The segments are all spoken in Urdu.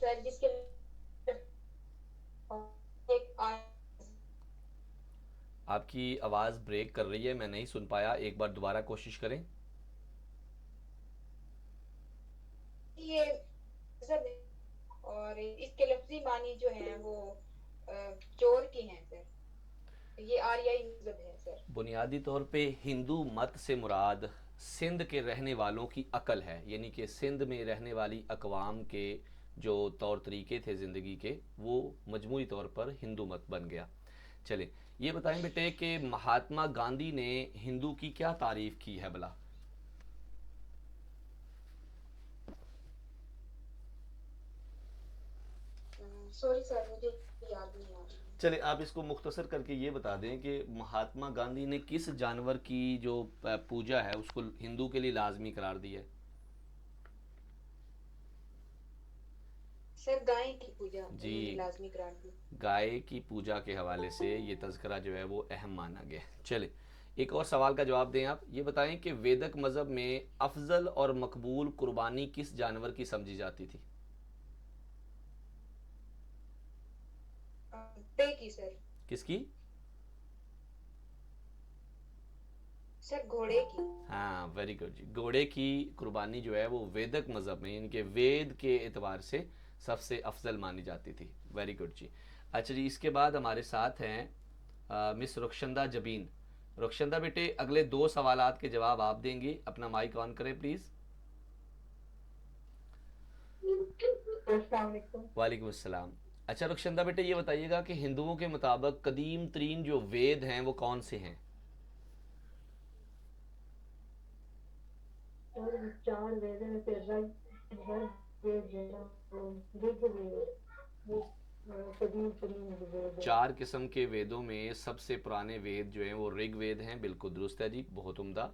سر جس کے ایک آپ کی آواز بریک کر رہی ہے، میں نہیں سن پایا، ایک بار دوبارہ کوشش کریں۔ یہ مذہب ہے اور اس کے لفظی معنی جو ہیں وہ چور کی ہیں سر، یہ آریائی مذہب ہے سر۔ بنیادی طور پہ ہندو مت سے مراد سندھ کے رہنے والوں کی عقل ہے، یعنی کہ سندھ میں رہنے والی اقوام کے جو طور طریقے تھے زندگی کے، وہ مجموعی طور پر ہندو مت بن گیا۔ چلیں یہ بتائیں بیٹے کہ مہاتما گاندھی نے ہندو کی کیا تعریف کی ہے بلا؟ سوری سر مجھے یاد نہیں آ رہی۔ چلے آپ اس کو مختصر کر کے یہ بتا دیں کہ مہاتما گاندھی نے کس جانور کی جو پوجا ہے اس کو ہندو کے لیے لازمی قرار دیا ہے؟ سر گائے کی پوجا انہوں نے جی، لازمی قرار دی۔ گائے کی پوجا کے حوالے سے یہ تذکرہ جو ہے وہ اہم مانا گیا ہے۔ چلے ایک اور سوال کا جواب دیں آپ، یہ بتائیں کہ ویدک مذہب میں افضل اور مقبول قربانی کس جانور کی سمجھی جاتی تھی؟ گھوڑے کی سر۔ کس کی؟ سر گھوڑے کی۔ ہاں ویری گڈ جی، گھوڑے کی قربانی جو ہے وہ ویدک مذہب میں یعنی کہ وید کے اعتبار سے سب سے افضل مانی جاتی تھی۔ ویری گڈ جی۔ اچھا جی، اس کے بعد ہمارے ساتھ ہیں مس رخشندہ جبین۔ رخشندہ بیٹے اگلے 2 سوالات کے جواب آپ دیں گے، اپنا مائک آن کریں پلیز۔ السلام علیکم۔ وعلیکم السلام۔ اچھا رخشندہ بیٹے یہ بتائیے گا کہ ہندوؤں کے مطابق قدیم ترین جو وید ہیں وہ کون سے ہیں؟ 4 وید میں سے وید جو ہے رگ وید، وہ قدیم ترین وید ہے۔ 4 قسم کے ویدوں میں سب سے پرانے وید جو ہیں وہ رگ وید ہیں، بالکل درست ہے جی، بہت عمدہ۔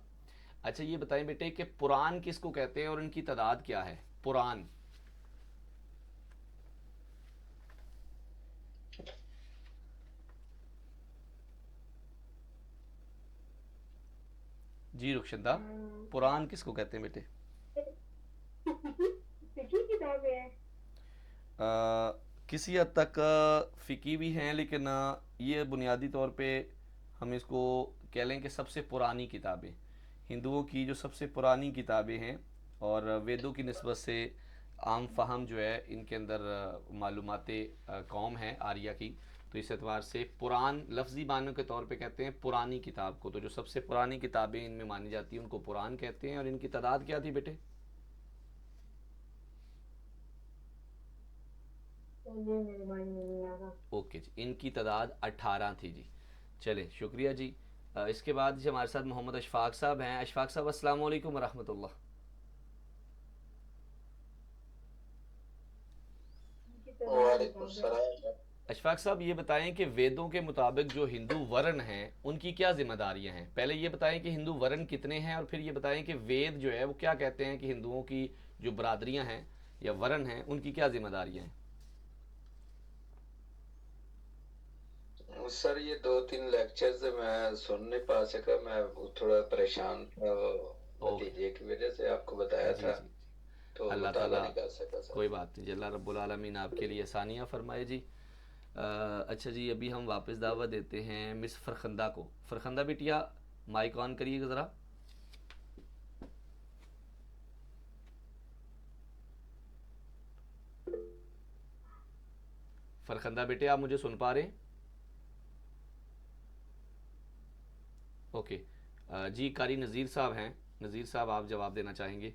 اچھا یہ بتائیں بیٹے کہ پران کس کو کہتے ہیں اور ان کی تعداد کیا ہے؟ پران۔ جی رخشندہ، پران کس کو کہتے ہیں بیٹے؟ فقہی کتابیں ہیں۔ کسی حد تک فقہی بھی ہیں، لیکن یہ بنیادی طور پہ ہم اس کو کہہ لیں کہ سب سے پرانی کتابیں، ہندوؤں کی جو سب سے پرانی کتابیں ہیں، اور ویدوں کی نسبت سے عام فہم جو ہے ان کے اندر معلومات قوم ہے آریہ کی، تو اس اعتبار سے پران لفظی معنوں کے طور پہ کہتے ہیں پرانی کتاب کو، تو جو سب سے پرانی کتابیں ان میں مانی جاتی ہیں ان کو پران کہتے ہیں۔ اور ان کی تعداد کیا تھی بیٹے؟ یہ میرے مائنڈ میں نہیں آ رہا۔ اوکے جی، ان کی تعداد 18 تھی جی۔ چلیں شکریہ جی۔ اس کے بعد جی ہمارے ساتھ محمد اشفاق صاحب ہیں۔ اشفاق صاحب السلام علیکم ورحمۃ اللہ۔ وعلیکم السلام۔ اشفاق صاحب یہ بتائیں کہ ویدوں کے مطابق جو ہندو ورن ہیں ان کی کیا ذمہ داریاں ہیں؟ پہلے یہ بتائیں کہ ہندو ورن کتنے ہیں، اور پھر یہ بتائیں کہ وید جو ہے وہ کیا کہتے ہیں کہ ہندوؤں کی جو برادریاں ہیں یا ورن ہیں ان کی کیا ذمہ داریاں ہیں؟ سر یہ 2-3 لیکچر سے میں سن نہیں پا سکا، میں تھوڑا پریشان تھا بھتیجے کی وجہ سے، آپ کو بتایا جی تھا جی، تو اللہ مطالعہ تعالیٰ نہیں کر سکا سر۔ کوئی بات نہیں جی، اللہ رب العالمین آپ کے لیے آسانیاں فرمائے جی۔ اچھا جی، ابھی ہم واپس دعوت دیتے ہیں مس فرخندہ کو۔ فرخندہ بیٹیا مائک آن کریے گا ذرا۔ فرخندہ بیٹے آپ مجھے سن پا رہے ہیں؟ اوکے جی، قاری نذیر صاحب ہیں، نذیر صاحب آپ جواب دینا چاہیں گے؟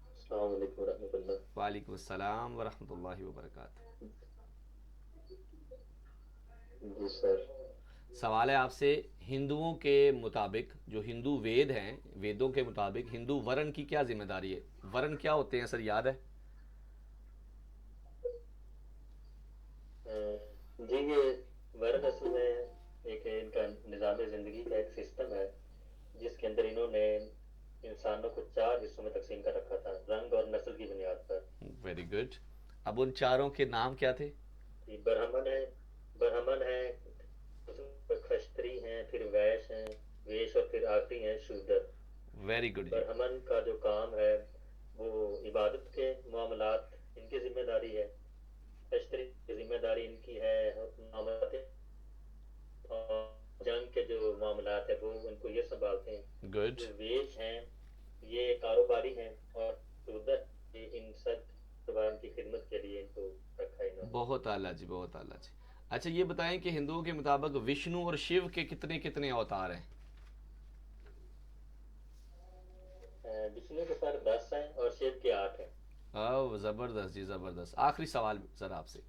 السلام علیکم ورحمۃ اللہ۔ وعلیکم السلام ورحمۃ اللہ وبرکاتہ۔ جی سر، سوال ہے آپ سے، ہندوؤں کے مطابق جو ہندو وید ہیں، ویدوں کے مطابق ہندو ورن کی کیا ذمہ داری ہے؟ ورن کیا ہوتے ہیں سر، یاد ہے؟ جی یہ ورن اصل میں ایک ان کا نظام زندگی کا ایک سسٹم ہے جس کے اندر انہوں نے انسانوں کو 4 حصوں میں تقسیم کر رکھا تھا رنگ اور نسل کی بنیاد پر۔ Very good. اب ان چاروں کے نام کیا تھے؟ برہمن ہے، کھشتری ہیں، پھر ویش ہیں، ویش، اور پھر آخری ہیں شودر۔ ویری گڈ جی۔ برہمن کا جو کام ہے وہ عبادت کے معاملات ان کی ذمہ داری ہے، تشریح کی ذمہ داری ان کی ہے، معاملات اور جنگ کے جو معاملات ہیں وہ ان کو یہ سنبھالتے ہیں. گڈ. جو ویج ہیں یہ کاروباری ہیں، اور ادھر ان سب زبان کی خدمت کے لیے ان کو رکھا ہے انہوں نے. بہت اعلیٰ جی، بہت اعلیٰ جی. اچھا یہ بتائیں کہ ہندوؤں کے مطابق وشنو اور شیو کے کتنے کتنے اوتار ہیں؟ وشنو کے سر 10 ہیں اور شیو کے 8 ہیں. زبردست جی، زبردست. آخری سوال ذرا آپ سے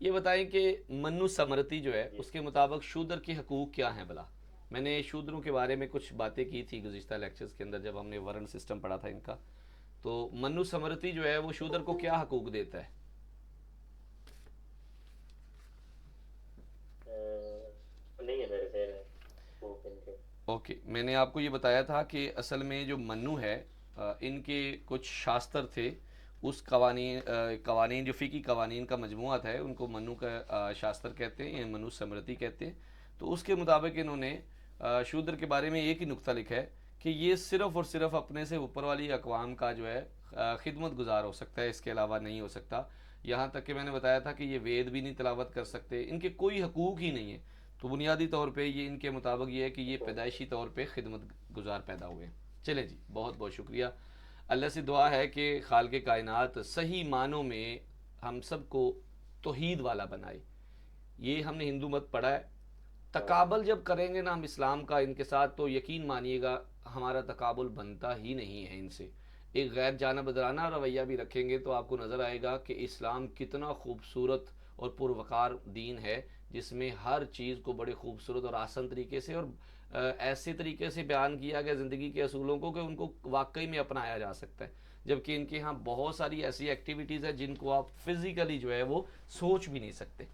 یہ بتائیں کہ منو سمرتی جو ہے اس کے مطابق شودر کے حقوق کیا ہیں بلا؟ میں نے شودروں کے بارے میں کچھ باتیں کی تھی گزشتہ لیکچرز کے اندر جب ہم نے ورن سسٹم پڑھا تھا ان کا. تو منو سمرتی جو ہے وہ شودر کو کیا حقوق دیتا ہے؟ نہیں ہے میرے ذہن میں وہ ان کے. اوکے، میں نے آپ کو یہ بتایا تھا کہ اصل میں جو منو ہے ان کے کچھ شاستر تھے، اس قوانین جو فقہی قوانین کا مجموعہ تھا ان کو منو کا شاستر کہتے ہیں یا منو سمرتی کہتے ہیں. تو اس کے مطابق انہوں نے شودر کے بارے میں ایک ہی نقطہ لکھا ہے کہ یہ صرف اور صرف اپنے سے اوپر والی اقوام کا جو ہے خدمت گزار ہو سکتا ہے، اس کے علاوہ نہیں ہو سکتا. یہاں تک کہ میں نے بتایا تھا کہ یہ وید بھی نہیں تلاوت کر سکتے، ان کے کوئی حقوق ہی نہیں ہے. تو بنیادی طور پہ یہ ان کے مطابق یہ ہے کہ یہ پیدائشی طور پہ خدمت گزار پیدا ہوئے ہیں. چلیں جی، بہت بہت شکریہ. اللہ سے دعا ہے کہ خالق کائنات صحیح معنوں میں ہم سب کو توحید والا بنائے. یہ ہم نے ہندو مت پڑھا ہے. تقابل جب کریں گے نا ہم اسلام کا ان کے ساتھ، تو یقین مانیے گا ہمارا تقابل بنتا ہی نہیں ہے ان سے. ایک غیر جانبدارانہ رویہ بھی رکھیں گے تو آپ کو نظر آئے گا کہ اسلام کتنا خوبصورت اور پروقار دین ہے، جس میں ہر چیز کو بڑے خوبصورت اور آسان طریقے سے اور ایسے طریقے سے بیان کیا گیا زندگی کے اصولوں کو کہ ان کو واقعی میں اپنایا جا سکتا ہے. جبکہ ان کے ہاں بہت ساری ایسی ایکٹیویٹیز ہیں جن کو آپ فزیکلی جو ہے وہ سوچ بھی نہیں سکتے.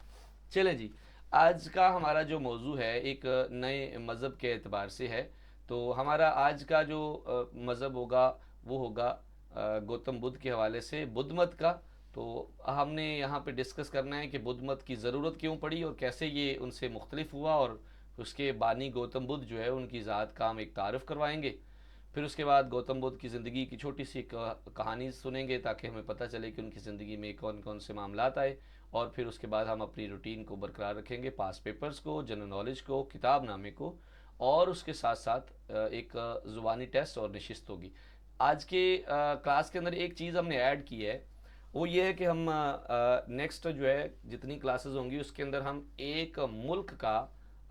چلیں جی، آج کا ہمارا جو موضوع ہے ایک نئے مذہب کے اعتبار سے ہے. تو ہمارا آج کا جو مذہب ہوگا وہ ہوگا گوتم بدھ کے حوالے سے بدھ مت کا. تو ہم نے یہاں پہ ڈسکس کرنا ہے کہ بدھ مت کی ضرورت کیوں پڑی اور کیسے یہ ان سے مختلف ہوا، اور اس کے بانی گوتم بدھ جو ہے ان کی ذات کا ہم ایک تعارف کروائیں گے. پھر اس کے بعد گوتم بدھ کی زندگی کی چھوٹی سی کہانی سنیں گے تاکہ ہمیں پتہ چلے کہ ان کی زندگی میں کون کون سے معاملات آئے. اور پھر اس کے بعد ہم اپنی روٹین کو برقرار رکھیں گے، پاس پیپرز کو، جنرل نالج کو، کتاب نامے کو، اور اس کے ساتھ ساتھ ایک زبانی ٹیسٹ اور نشست ہوگی. آج کے کلاس کے اندر ایک چیز ہم نے ایڈ کی ہے، وہ یہ ہے کہ ہم نیکسٹ جو ہے جتنی کلاسز ہوں گی اس کے اندر ہم ایک ملک کا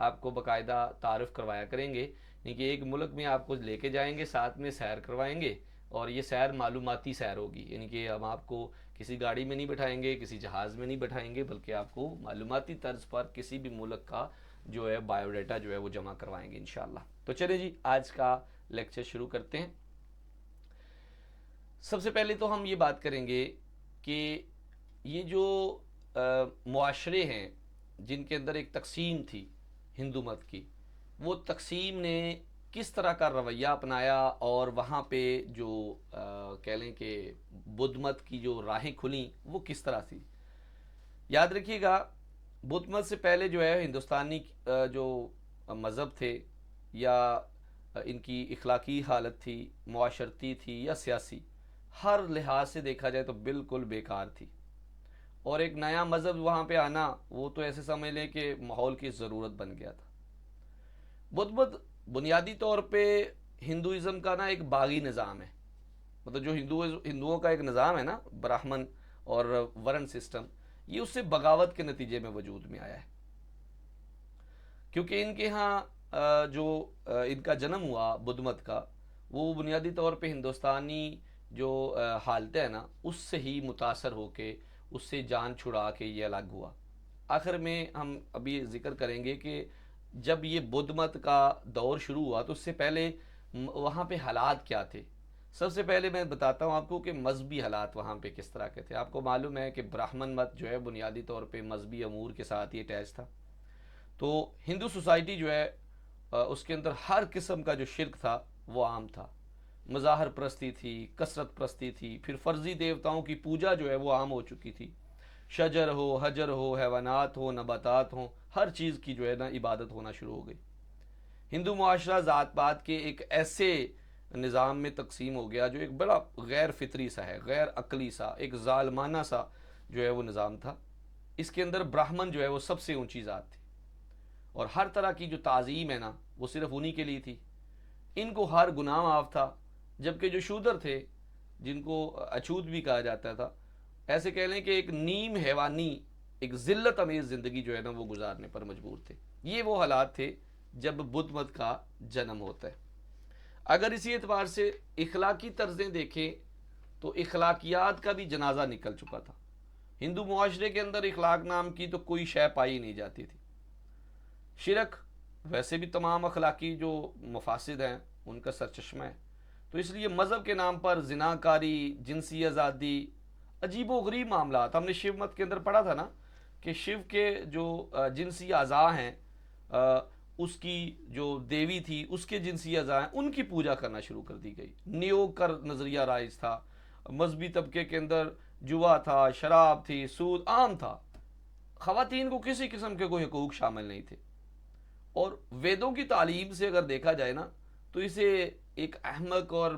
آپ کو باقاعدہ تعارف کروایا کریں گے. یعنی کہ ایک ملک میں آپ کو لے کے جائیں گے، ساتھ میں سیر کروائیں گے، اور یہ سیر معلوماتی سیر ہوگی. یعنی کہ ہم آپ کو کسی گاڑی میں نہیں بٹھائیں گے، کسی جہاز میں نہیں بٹھائیں گے، بلکہ آپ کو معلوماتی طرز پر کسی بھی ملک کا جو ہے بایو ڈیٹا جو ہے وہ جمع کروائیں گے انشاءاللہ. تو چلیں جی، آج کا لیکچر شروع کرتے ہیں. سب سے پہلے تو ہم یہ بات کریں گے کہ یہ جو معاشرے ہیں جن کے اندر ایک تقسیم تھی ہندو مت کی، وہ تقسیم نے کس طرح کا رویہ اپنایا، اور وہاں پہ جو کہہ لیں کہ بدھ مت کی جو راہیں کھلیں وہ کس طرح تھی. یاد رکھیے گا، بدھ مت سے پہلے جو ہے ہندوستانی جو مذہب تھے یا ان کی اخلاقی حالت تھی، معاشرتی تھی یا سیاسی، ہر لحاظ سے دیکھا جائے تو بالکل بیکار تھی. اور ایک نیا مذہب وہاں پہ آنا وہ تو ایسے سمجھ لیں کہ ماحول کی ضرورت بن گیا تھا. بدھ مت بنیادی طور پہ ہندوازم کا نا ایک باغی نظام ہے. مطلب جو ہندوؤں کا ایک نظام ہے نا، براہمن اور ورن سسٹم، یہ اس سے بغاوت کے نتیجے میں وجود میں آیا ہے. کیونکہ ان کے ہاں جو ان کا جنم ہوا بدھ مت کا، وہ بنیادی طور پہ ہندوستانی جو حالتیں ہیں نا اس سے ہی متاثر ہو کے اس سے جان چھڑا کے یہ الگ ہوا. آخر میں ہم ابھی ذکر کریں گے کہ جب یہ بدھ مت کا دور شروع ہوا تو اس سے پہلے وہاں پہ حالات کیا تھے. سب سے پہلے میں بتاتا ہوں آپ کو کہ مذہبی حالات وہاں پہ کس طرح کے تھے. آپ کو معلوم ہے کہ براہمن مت جو ہے بنیادی طور پہ مذہبی امور کے ساتھ ہی اٹیچ تھا. تو ہندو سوسائٹی جو ہے اس کے اندر ہر قسم کا جو شرک تھا وہ عام تھا. مظاہر پرستی تھی، کثرت پرستی تھی، پھر فرضی دیوتاؤں کی پوجا جو ہے وہ عام ہو چکی تھی. شجر ہو، حجر ہو، حیوانات ہو، نباتات ہوں، ہر چیز کی جو ہے نا عبادت ہونا شروع ہو گئی. ہندو معاشرہ ذات پات کے ایک ایسے نظام میں تقسیم ہو گیا جو ایک بڑا غیر فطری سا ہے، غیر عقلی سا، ایک ظالمانہ سا جو ہے وہ نظام تھا. اس کے اندر براہمن جو ہے وہ سب سے اونچی ذات تھی، اور ہر طرح کی جو تعظیم ہے نا وہ صرف انہی کے لیے تھی. ان کو ہر گناہ معاف تھا، جبکہ جو شودر تھے جن کو اچھوت بھی کہا جاتا تھا، ایسے کہہ لیں کہ ایک نیم حیوانی، ایک ذلت امیز زندگی جو ہے نا وہ گزارنے پر مجبور تھے. یہ وہ حالات تھے جب بدھ مت کا جنم ہوتا ہے. اگر اسی اعتبار سے اخلاقی طرزیں دیکھیں تو اخلاقیات کا بھی جنازہ نکل چکا تھا. ہندو معاشرے کے اندر اخلاق نام کی تو کوئی شے پائی نہیں جاتی تھی. شرک ویسے بھی تمام اخلاقی جو مفاسد ہیں ان کا سرچشمہ ہے، تو اس لیے مذہب کے نام پر زناکاری، جنسی آزادی، عجیب و غریب معاملات. ہم نے شیو مت کے اندر پڑھا تھا نا کہ شیو کے جو جنسی اعضاء ہیں، اس کی جو دیوی تھی اس کے جنسی اعضاء ہیں، ان کی پوجا کرنا شروع کر دی گئی. نیوگ کا نظریہ رائج تھا. مذہبی طبقے کے اندر جوا تھا، شراب تھی، سود عام تھا. خواتین کو کسی قسم کے کوئی حقوق شامل نہیں تھے. اور ویدوں کی تعلیم سے اگر دیکھا جائے نا تو اسے ایک احمق اور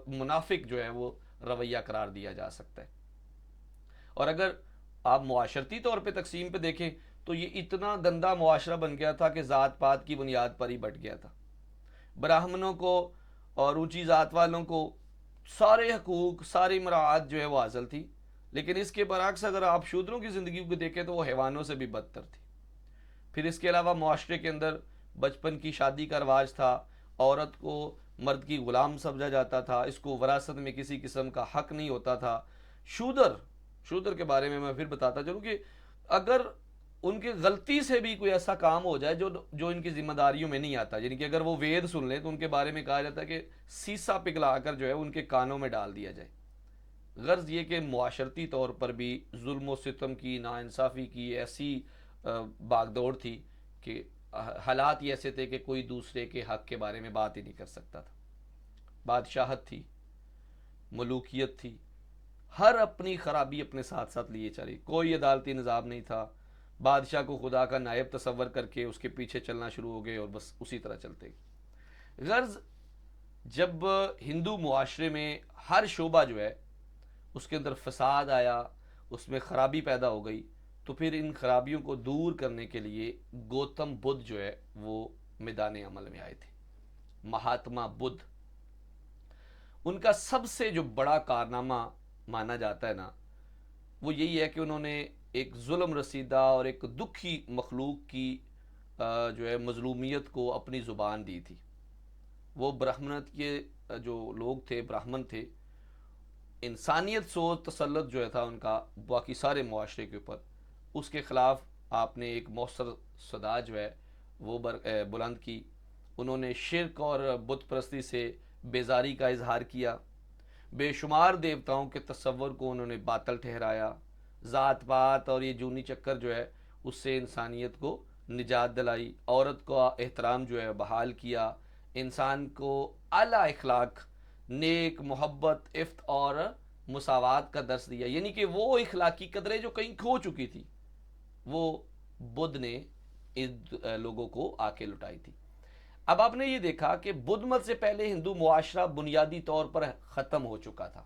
منافق جو ہے وہ رویہ قرار دیا جا سکتا ہے. اور اگر آپ معاشرتی طور پہ تقسیم پہ دیکھیں تو یہ اتنا گندا معاشرہ بن گیا تھا کہ ذات پات کی بنیاد پر ہی بٹ گیا تھا. براہمنوں کو اور اونچی ذات والوں کو سارے حقوق، ساری مراعات جو ہے وہ حاصل تھی، لیکن اس کے برعکس اگر آپ شودروں کی زندگی کو دیکھیں تو وہ حیوانوں سے بھی بدتر تھی. پھر اس کے علاوہ معاشرے کے اندر بچپن کی شادی کا رواج تھا، عورت کو مرد کی غلام سمجھا جاتا تھا، اس کو وراثت میں کسی قسم کا حق نہیں ہوتا تھا. شودر کے بارے میں پھر بتاتا چلوں کہ اگر ان کی غلطی سے بھی کوئی ایسا کام ہو جائے جو ان کی ذمہ داریوں میں نہیں آتا، یعنی کہ اگر وہ وید سن لیں تو ان کے بارے میں کہا جاتا ہے کہ سیسا پگھلا کر جو ہے ان کے کانوں میں ڈال دیا جائے. غرض یہ کہ معاشرتی طور پر بھی ظلم و ستم کی، ناانصافی کی ایسی باغ دوڑ تھی کہ حالات یہ ایسے تھے کہ کوئی دوسرے کے حق کے بارے میں بات ہی نہیں کر سکتا تھا. بادشاہت تھی، ملوکیت تھی، ہر اپنی خرابی اپنے ساتھ ساتھ لیے چلی. کوئی عدالتی نظام نہیں تھا. بادشاہ کو خدا کا نائب تصور کر کے اس کے پیچھے چلنا شروع ہو گئے اور بس اسی طرح چلتے گئے. غرض جب ہندو معاشرے میں ہر شعبہ جو ہے اس کے اندر فساد آیا، اس میں خرابی پیدا ہو گئی، تو پھر ان خرابیوں کو دور کرنے کے لیے گوتم بدھ جو ہے وہ میدان عمل میں آئے تھے. مہاتما بدھ، ان کا سب سے جو بڑا کارنامہ مانا جاتا ہے نا وہ یہی ہے کہ انہوں نے ایک ظلم رسیدہ اور ایک دکھی مخلوق کی جو ہے مظلومیت کو اپنی زبان دی تھی. وہ برہمنت کے جو لوگ تھے، براہمن تھے، انسانیت سوز تسلط جو ہے تھا ان کا باقی سارے معاشرے کے اوپر، اس کے خلاف آپ نے ایک مؤثر صدا جو ہے وہ بلند کی. انہوں نے شرک اور بت پرستی سے بیزاری کا اظہار کیا. بے شمار دیوتاؤں کے تصور کو انہوں نے باطل ٹھہرایا. ذات پات اور یہ جونی چکر جو ہے اس سے انسانیت کو نجات دلائی. عورت کا احترام جو ہے بحال کیا. انسان کو اعلیٰ اخلاق، نیک، محبت، عفت اور مساوات کا درس دیا. یعنی کہ وہ اخلاقی قدریں جو کہیں کھو چکی تھی وہ بدھ نے ان لوگوں کو آ کے لٹائی تھی. اب آپ نے یہ دیکھا کہ بدھ مت سے پہلے ہندو معاشرہ بنیادی طور پر ختم ہو چکا تھا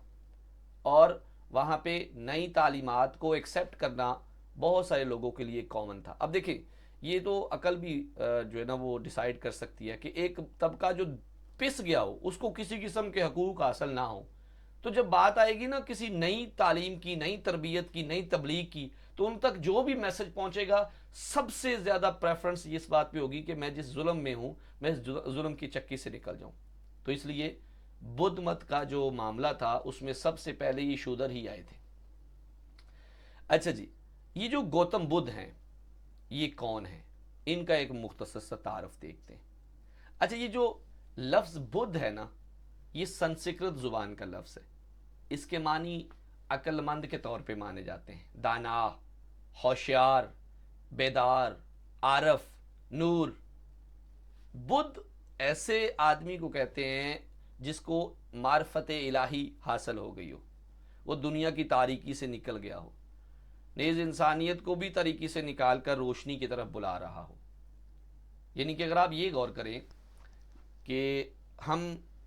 اور وہاں پہ نئی تعلیمات کو ایکسیپٹ کرنا بہت سارے لوگوں کے لیے کامن تھا. اب دیکھیں یہ تو عقل بھی جو ہے نا وہ ڈیسائیڈ کر سکتی ہے کہ ایک طبقہ جو پس گیا ہو، اس کو کسی قسم کے حقوق حاصل نہ ہو، تو جب بات آئے گی نا کسی نئی تعلیم کی، نئی تربیت کی، نئی تبلیغ کی، تو ان تک جو بھی میسج پہنچے گا سب سے زیادہ پریفرنس اس بات پہ ہوگی کہ میں جس ظلم میں ہوں میں اس ظلم کی چکی سے نکل جاؤں. تو اس لیے بدھ مت کا جو معاملہ تھا اس میں سب سے پہلے یہ شودر ہی آئے تھے. اچھا جی، یہ جو گوتم بدھ ہیں یہ کون ہیں؟ ان کا ایک مختصر سا تعارف دیکھتے ہیں. اچھا، یہ جو لفظ بدھ ہے نا یہ سنسکرت زبان کا لفظ ہے. اس کے معنی عقل مند کے طور پہ مانے جاتے ہیں، دانا، ہوشیار، بیدار، عارف، نور. بدھ ایسے آدمی کو کہتے ہیں جس کو معرفت الہی حاصل ہو گئی ہو، وہ دنیا کی تاریکی سے نکل گیا ہو، نیز انسانیت کو بھی تاریکی سے نکال کر روشنی کی طرف بلا رہا ہو. یعنی کہ اگر آپ یہ غور کریں کہ ہم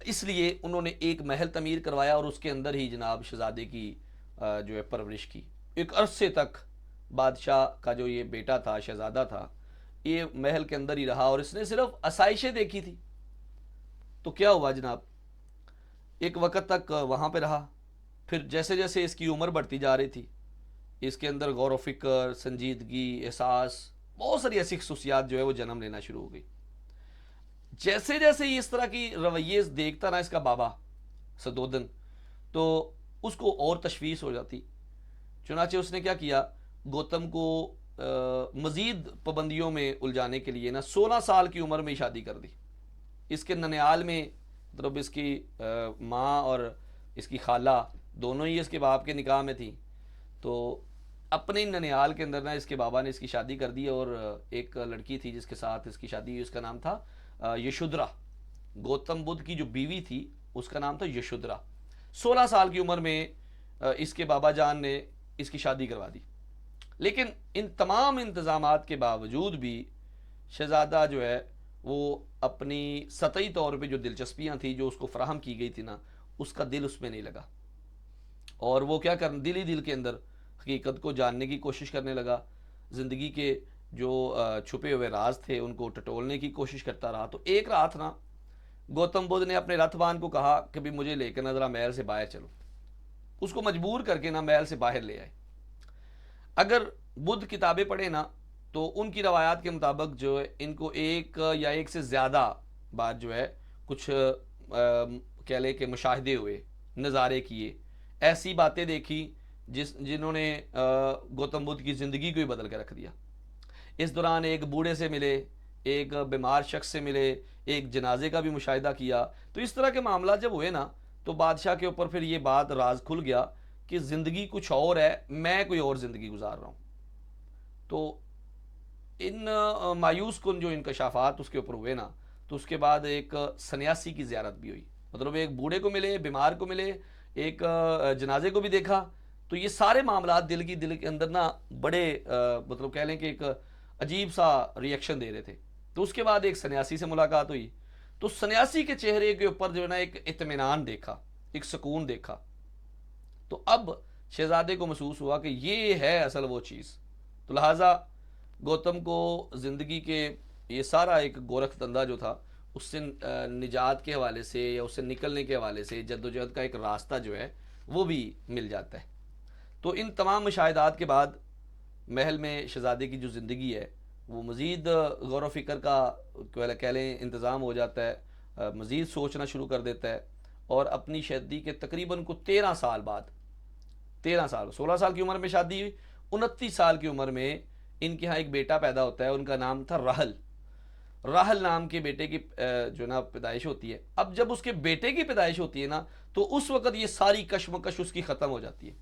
اس لیے انہوں نے ایک محل تعمیر کروایا اور اس کے اندر ہی جناب شہزادے کی جو ہے پرورش کی. ایک عرصے تک بادشاہ کا جو یہ بیٹا تھا، شہزادہ تھا، یہ محل کے اندر ہی رہا اور اس نے صرف آسائشیں دیکھی تھی. تو کیا ہوا جناب، ایک وقت تک وہاں پہ رہا. پھر جیسے جیسے اس کی عمر بڑھتی جا رہی تھی، اس کے اندر غور و فکر، سنجیدگی، احساس، بہت ساری ایسی خصوصیات جو ہے وہ جنم لینا شروع ہو گئی. جیسے جیسے یہ اس طرح کی رویے دیکھتا نا اس کا بابا سدودن، تو اس کو اور تشویش ہو جاتی. چنانچہ اس نے کیا کیا، گوتم کو مزید پابندیوں میں الجھانے کے لیے نا 16 سال کی عمر میں شادی کر دی. اس کے ننیال میں، مطلب اس کی ماں اور اس کی خالہ دونوں ہی اس کے باپ کے نکاح میں تھیں. تو اپنے ننیال کے اندر نا اس کے بابا نے اس کی شادی کر دی اور ایک لڑکی تھی جس کے ساتھ اس کی شادی ہوئی، اس کا نام تھا یشودرا. گوتم بدھ کی جو بیوی تھی اس کا نام تھا یشودرا. 16 سال کی عمر میں اس کے بابا جان نے اس کی شادی کروا دی. لیکن ان تمام انتظامات کے باوجود بھی شہزادہ جو ہے وہ اپنی سطحی طور پہ جو دلچسپیاں تھیں جو اس کو فراہم کی گئی تھی نا، اس کا دل اس میں نہیں لگا. اور وہ کیا دل ہی دل کے اندر حقیقت کو جاننے کی کوشش کرنے لگا. زندگی کے جو چھپے ہوئے راز تھے ان کو ٹٹولنے کی کوشش کرتا رہا. تو ایک رات نا گوتم بدھ نے اپنے رتھوان کو کہا کہ بھی مجھے لے کے نا ذرا محل سے باہر چلو. اس کو مجبور کر کے نا محل سے باہر لے آئے. اگر بدھ کتابیں پڑھیں نا تو ان کی روایات کے مطابق جو ہے ان کو ایک یا ایک سے زیادہ بار جو ہے کچھ کہہ لیں کہ مشاہدے ہوئے، نظارے کیے، ایسی باتیں دیکھی جنہوں نے گوتم بدھ کی زندگی کو ہی بدل کے رکھ دیا. اس دوران ایک بوڑھے سے ملے، ایک بیمار شخص سے ملے، ایک جنازے کا بھی مشاہدہ کیا. تو اس طرح کے معاملات جب ہوئے نا تو بادشاہ کے اوپر پھر یہ بات راز کھل گیا کہ زندگی کچھ اور ہے، میں کوئی اور زندگی گزار رہا ہوں. تو ان مایوس کن جو انکشافات اس کے اوپر ہوئے نا، تو اس کے بعد ایک سنیاسی کی زیارت بھی ہوئی. مطلب ایک بوڑھے کو ملے، بیمار کو ملے، ایک جنازے کو بھی دیکھا. تو یہ سارے معاملات دل کے اندر نا بڑے مطلب کہہ لیں کہ ایک عجیب سا ریئیکشن دے رہے تھے. تو اس کے بعد ایک سنیاسی سے ملاقات ہوئی. تو سنیاسی کے چہرے کے اوپر جو ہے نا ایک اطمینان دیکھا، ایک سکون دیکھا. تو اب شہزادے کو محسوس ہوا کہ یہ ہے اصل وہ چیز. تو لہٰذا گوتم کو زندگی کے یہ سارا ایک گورکھ دھندا جو تھا اس سے نجات کے حوالے سے یا اس سے نکلنے کے حوالے سے جدوجہد کا ایک راستہ جو ہے وہ بھی مل جاتا ہے. تو ان تمام مشاہدات کے بعد محل میں شہزادے کی جو زندگی ہے وہ مزید غور و فکر کا کہہ لیں انتظام ہو جاتا ہے، مزید سوچنا شروع کر دیتا ہے. اور اپنی شادی کے تقریباً کو 13 سال بعد، 16 سال کی عمر میں شادی ہوئی، 29 سال کی عمر میں ان کے ہاں ایک بیٹا پیدا ہوتا ہے. ان کا نام تھا راہل. راہل نام کے بیٹے کی جو نا پیدائش ہوتی ہے. اب جب اس کے بیٹے کی پیدائش ہوتی ہے نا تو اس وقت یہ ساری کشمکش اس کی ختم ہو جاتی ہے.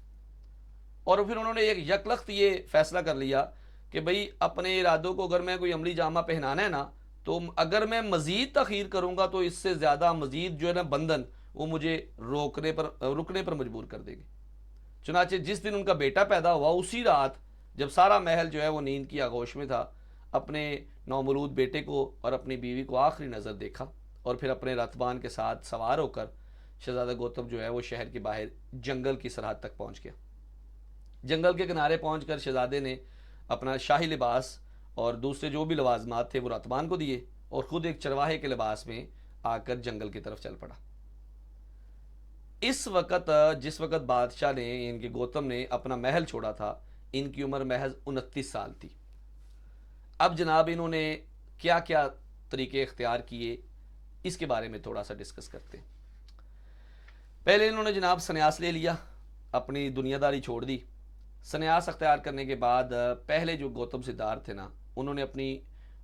اور پھر انہوں نے ایک یکلخت یہ فیصلہ کر لیا کہ بھئی اپنے ارادوں کو اگر میں کوئی عملی جامہ پہنانا ہے نا تو اگر میں مزید تاخیر کروں گا تو اس سے زیادہ مزید جو ہے نا بندھن وہ مجھے رکنے پر مجبور کر دے گی. چنانچہ جس دن ان کا بیٹا پیدا ہوا اسی رات جب سارا محل جو ہے وہ نیند کی آغوش میں تھا، اپنے نومولود بیٹے کو اور اپنی بیوی کو آخری نظر دیکھا اور پھر اپنے رتھبان کے ساتھ سوار ہو کر شہزادہ گوتم جو ہے وہ شہر کے باہر جنگل کی سرحد تک پہنچ گیا. جنگل کے کنارے پہنچ کر شہزادے نے اپنا شاہی لباس اور دوسرے جو بھی لوازمات تھے وہ رتبان کو دیے اور خود ایک چرواہے کے لباس میں آ کر جنگل کی طرف چل پڑا. اس وقت جس وقت بادشاہ نے ان کے گوتم نے اپنا محل چھوڑا تھا ان کی عمر محض 29 سال تھی. اب جناب انہوں نے کیا کیا طریقے اختیار کیے اس کے بارے میں تھوڑا سا ڈسکس کرتے ہیں. پہلے انہوں نے جناب سنیاس لے لیا، اپنی دنیا داری چھوڑ دی. سنیاس اختیار کرنے کے بعد پہلے جو گوتم سدھارتھ تھے نا انہوں نے اپنی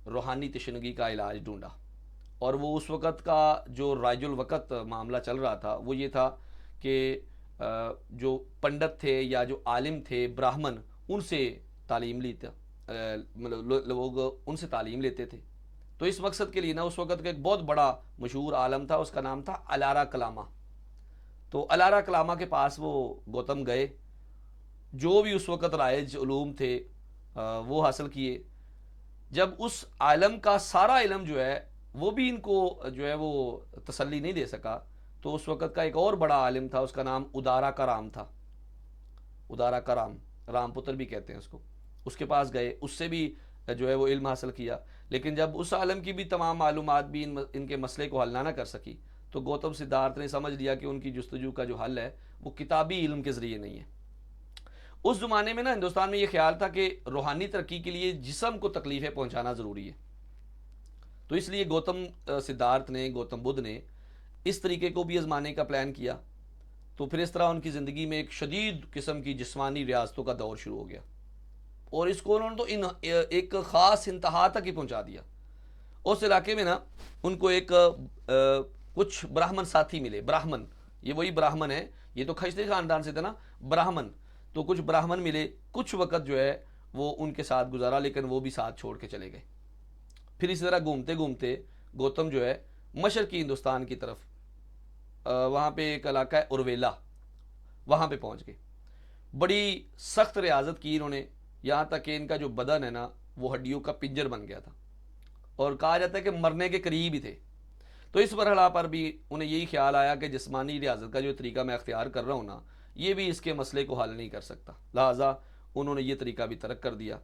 روحانی تشنگی کا علاج ڈھونڈا. اور وہ اس وقت کا جو رائج الوقت معاملہ چل رہا تھا وہ یہ تھا کہ جو پنڈت تھے یا جو عالم تھے براہمن ان سے تعلیم لیتا، لوگ ان سے تعلیم لیتے تھے. تو اس مقصد کے لیے نا اس وقت کا ایک بہت بڑا مشہور عالم تھا، اس کا نام تھا الارا کلامہ. تو الارا کلامہ کے پاس وہ گوتم گئے، جو بھی اس وقت رائج علوم تھے وہ حاصل کیے. جب اس عالم کا سارا علم جو ہے وہ بھی ان کو جو ہے وہ تسلی نہیں دے سکا، تو اس وقت کا ایک اور بڑا عالم تھا، اس کا نام ادارا کرام تھا، ادارا کرام، رام پتر بھی کہتے ہیں اس کو، اس کے پاس گئے، اس سے بھی جو ہے وہ علم حاصل کیا، لیکن جب اس عالم کی بھی تمام معلومات بھی ان کے مسئلے کو حل نہ کر سکی، تو گوتم سدھارتھ نے سمجھ لیا کہ ان کی جستجو کا جو حل ہے وہ کتابی علم کے ذریعے نہیں ہے۔ اس زمانے میں نا ہندوستان میں یہ خیال تھا کہ روحانی ترقی کے لیے جسم کو تکلیفیں پہنچانا ضروری ہے، تو اس لیے گوتم سدھارتھ نے، گوتم بدھ نے اس طریقے کو بھی آزمانے کا پلان کیا، تو پھر اس طرح ان کی زندگی میں ایک شدید قسم کی جسمانی ریاضتوں کا دور شروع ہو گیا، اور اس کو انہوں نے تو ایک خاص انتہا تک ہی پہنچا دیا۔ اس علاقے میں نا ان کو ایک کچھ براہمن ساتھی ملے، براہمن، یہ وہی براہمن ہے، یہ تو کھشتری خاندان سے تھے نا، براہمن، تو کچھ براہمن ملے، کچھ وقت جو ہے وہ ان کے ساتھ گزارا، لیکن وہ بھی ساتھ چھوڑ کے چلے گئے۔ پھر اسی طرح گھومتے گھومتے گوتم جو ہے مشرقی ہندوستان کی طرف، وہاں پہ ایک علاقہ ہے ارویلا، وہاں پہ پہنچ گئے۔ بڑی سخت ریاضت کی انہوں نے، یہاں تک کہ ان کا جو بدن ہے نا وہ ہڈیوں کا پنجر بن گیا تھا، اور کہا جاتا ہے کہ مرنے کے قریب ہی تھے۔ تو اس مرحلہ پر بھی انہیں یہی خیال آیا کہ جسمانی ریاضت کا جو طریقہ میں اختیار کر رہا ہوں نا، یہ بھی اس کے مسئلے کو حل نہیں کر سکتا، لہٰذا انہوں نے یہ طریقہ بھی ترک کر دیا۔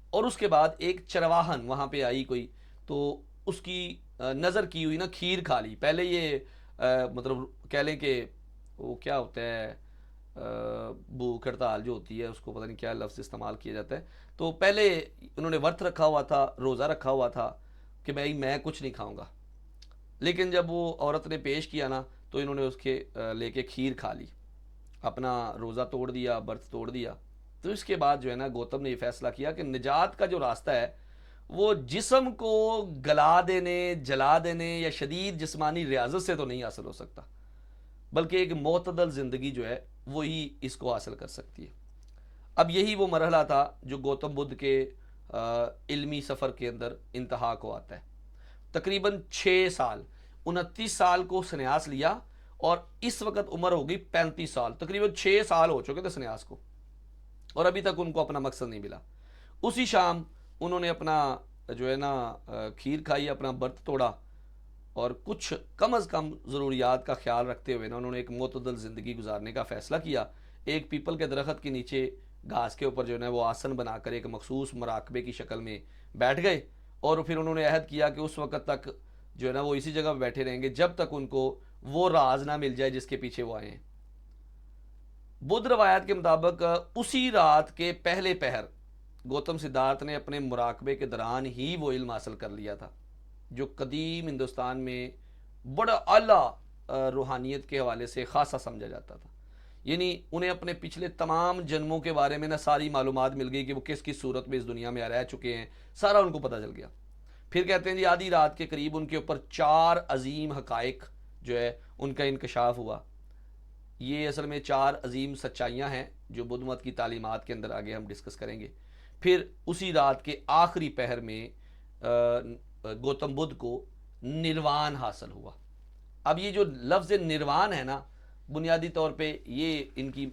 اور اس کے بعد ایک چرواہن وہاں پہ آئی کوئی، تو اس کی نظر کی ہوئی نا کھیر کھا لی۔ پہلے یہ مطلب کہہ لیں کہ وہ کیا ہوتا ہے، بھوک ہڑتال جو ہوتی ہے، اس کو پتہ نہیں کیا لفظ استعمال کیا جاتا ہے، تو پہلے انہوں نے ورت رکھا ہوا تھا، روزہ رکھا ہوا تھا کہ بھائی میں کچھ نہیں کھاؤں گا، لیکن جب وہ عورت نے پیش کیا نا تو انہوں نے اس کے لے کے کھیر کھا لی، اپنا روزہ توڑ دیا، ورت توڑ دیا۔ تو اس کے بعد جو ہے نا گوتم نے یہ فیصلہ کیا کہ نجات کا جو راستہ ہے وہ جسم کو گلا دینے، جلا دینے یا شدید جسمانی ریاضت سے تو نہیں حاصل ہو سکتا، بلکہ ایک معتدل زندگی جو ہے وہی اس کو حاصل کر سکتی ہے۔ اب یہی وہ مرحلہ تھا جو گوتم بدھ کے علمی سفر کے اندر انتہا کو آتا ہے۔ تقریباً 6 سال، 29 سال کو سنیاس لیا، اور اس وقت عمر ہو گئی 35 سال، تقریباً 6 سال ہو چکے تھے سنیاس کو، اور ابھی تک ان کو اپنا مقصد نہیں ملا۔ اسی شام انہوں نے اپنا جو ہے نا کھیر کھائی، اپنا ورت توڑا، اور کچھ کم از کم ضروریات کا خیال رکھتے ہوئے نا انہوں نے ایک معتدل زندگی گزارنے کا فیصلہ کیا۔ ایک پیپل کے درخت کے نیچے گھاس کے اوپر جو ہے نا وہ آسن بنا کر ایک مخصوص مراقبے کی شکل میں بیٹھ گئے، اور پھر انہوں نے عہد کیا کہ اس وقت تک جو ہے نا وہ اسی جگہ پہ بیٹھے رہیں گے جب تک ان کو وہ راز نہ مل جائے جس کے پیچھے وہ آئے ہیں۔ بدھ روایات کے مطابق اسی رات کے پہلے پہر گوتم سدھارتھ نے اپنے مراقبے کے دوران ہی وہ علم حاصل کر لیا تھا جو قدیم ہندوستان میں بڑا اعلیٰ روحانیت کے حوالے سے خاصا سمجھا جاتا تھا، یعنی انہیں اپنے پچھلے تمام جنموں کے بارے میں نا ساری معلومات مل گئی کہ وہ کس کس صورت میں اس دنیا میں رہ چکے ہیں، سارا ان کو پتہ چل گیا۔ پھر کہتے ہیں جی آدھی رات کے قریب ان کے اوپر 4 عظیم حقائق جو ہے ان کا انکشاف ہوا۔ یہ اصل میں 4 عظیم سچائیاں ہیں جو بدھ مت کی تعلیمات کے اندر آگے ہم ڈسکس کریں گے۔ پھر اسی رات کے آخری پہر میں گوتم بدھ کو نروان حاصل ہوا۔ اب یہ جو لفظ نروان ہے نا، بنیادی طور پہ یہ ان کی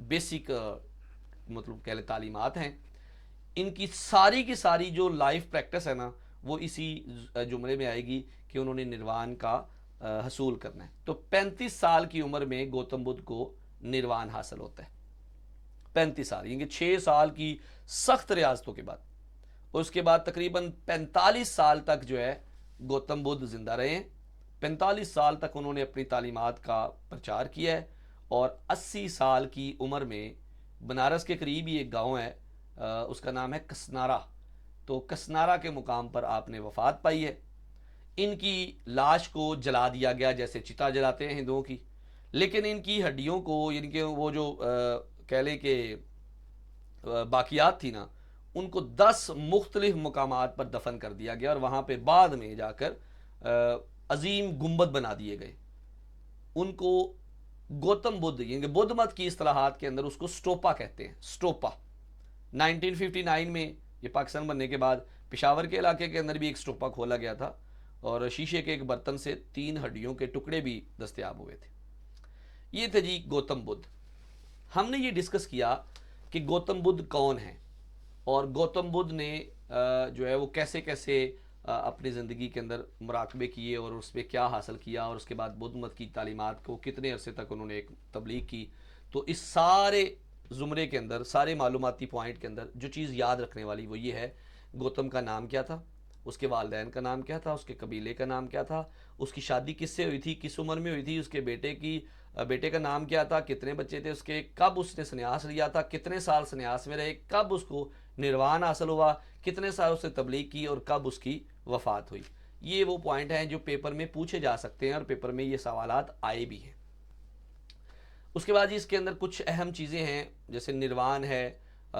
بیسک مطلب کہہ لیں تعلیمات ہیں، ان کی ساری جو لائف پریکٹس ہے نا وہ اسی جملے میں آئے گی کہ انہوں نے نروان کا حصول کرنا ہے۔ تو 35 سال کی عمر میں گوتم بدھ کو نروان حاصل ہوتا ہے، 35 سال، یعنی کہ 6 سال کی سخت ریاضتوں کے بعد، اور اس کے بعد تقریباً 45 سال تک جو ہے گوتم بدھ زندہ رہے ہیں۔ 45 سال تک انہوں نے اپنی تعلیمات کا پرچار کیا ہے، اور 80 سال کی عمر میں بنارس کے قریب ہی ایک گاؤں ہے، اس کا نام ہے کسنارا، تو کسنارا کے مقام پر آپ نے وفات پائی ہے۔ ان کی لاش کو جلا دیا گیا جیسے چتا جلاتے ہیں ہندوؤں کی، لیکن ان کی ہڈیوں کو، یعنی کہ وہ جو کہہ لیں کہ باقیات تھی نا، ان کو 10 مختلف مقامات پر دفن کر دیا گیا، اور وہاں پہ بعد میں جا کر عظیم گنبد بنا دیے گئے۔ ان کو گوتم بدھ، یعنی کہ بدھ مت کی اصطلاحات کے اندر اس کو سٹوپا کہتے ہیں، سٹوپا۔ 1959 میں یہ پاکستان بننے کے بعد پشاور کے علاقے کے اندر بھی ایک سٹوپا کھولا گیا تھا، اور شیشے کے ایک برتن سے 3 ہڈیوں کے ٹکڑے بھی دستیاب ہوئے تھے۔ یہ تھے جی گوتم بدھ۔ ہم نے یہ ڈسکس کیا کہ گوتم بدھ کون ہیں، اور گوتم بدھ نے جو ہے وہ کیسے کیسے اپنی زندگی کے اندر مراقبے کیے اور اس پہ کیا حاصل کیا، اور اس کے بعد بدھ مت کی تعلیمات کو کتنے عرصے تک انہوں نے ایک تبلیغ کی. تو اس سارے زمرے کے اندر، سارے معلوماتی پوائنٹ کے اندر جو چیز یاد رکھنے والی وہ یہ ہے، گوتم کا نام کیا تھا، اس کے والدین کا نام کیا تھا، اس کے قبیلے کا نام کیا تھا، اس کی شادی کس سے ہوئی تھی، کس عمر میں ہوئی تھی، اس کے بیٹے کا نام کیا تھا، کتنے بچے تھے اس کے، کب اس نے سنیاس لیا تھا، کتنے سال سنیاس میں رہے، کب اس کو نروان حاصل ہوا، کتنے سال اس نے تبلیغ کی، اور کب اس کی وفات ہوئی. یہ وہ پوائنٹ ہیں جو پیپر میں پوچھے جا سکتے ہیں اور پیپر میں یہ سوالات آئے بھی ہیں. اس کے بعد اس کے اندر کچھ اہم چیزیں ہیں جیسے نروان ہے،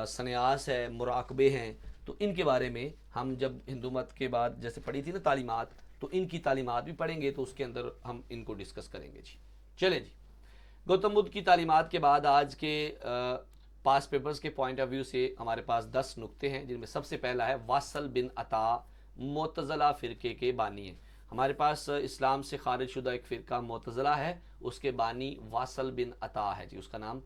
سنیاس ہے، مراقبے ہیں. تو ان کے بارے میں ہم جب ہندو مت کے بعد جیسے پڑھی تھی نا تعلیمات، تو ان کی تعلیمات بھی پڑھیں گے، تو اس کے اندر ہم ان کو ڈسکس کریں گے. جی چلیں جی، گوتم بدھ کی تعلیمات کے بعد آج کے پاس پیپرز کے پوائنٹ آف ویو سے ہمارے پاس 10 نقطے ہیں، جن میں سب سے پہلا ہے واصل بن عطا معتزلہ فرقے کے بانی ہیں. ہمارے پاس اسلام سے خارج شدہ ایک فرقہ معتزلہ ہے، اس کے بانی واصل بن عطا ہے جی اس کا نام.